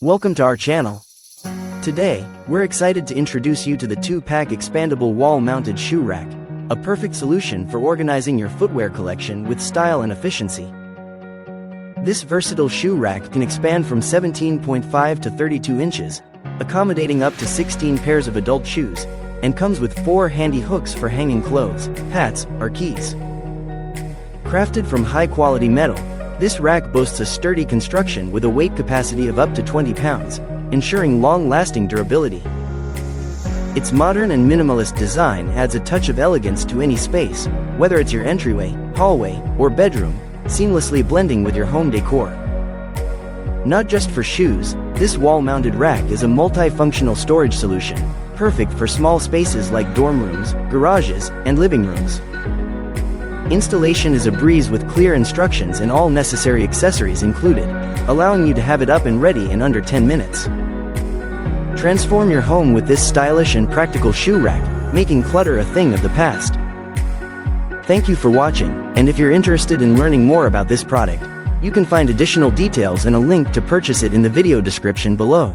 Welcome to our channel. Today, we're excited to introduce you to the 2-pack expandable wall-mounted shoe rack, a perfect solution for organizing your footwear collection with style and efficiency. This versatile shoe rack can expand from 17.5 to 32 inches, accommodating up to 16 pairs of adult shoes, and comes with 4 handy hooks for hanging clothes, hats, or keys. Crafted from high-quality metal, this rack boasts a sturdy construction with a weight capacity of up to 20 pounds, ensuring long-lasting durability. Its modern and minimalist design adds a touch of elegance to any space, whether it's your entryway, hallway, or bedroom, seamlessly blending with your home decor. Not just for shoes, this wall-mounted rack is a multifunctional storage solution, perfect for small spaces like dorm rooms, garages, and living rooms. Installation is a breeze with clear instructions and all necessary accessories included, allowing you to have it up and ready in under 10 minutes. Transform your home with this stylish and practical shoe rack, making clutter a thing of the past. Thank you for watching, and if you're interested in learning more about this product, you can find additional details and a link to purchase it in the video description below.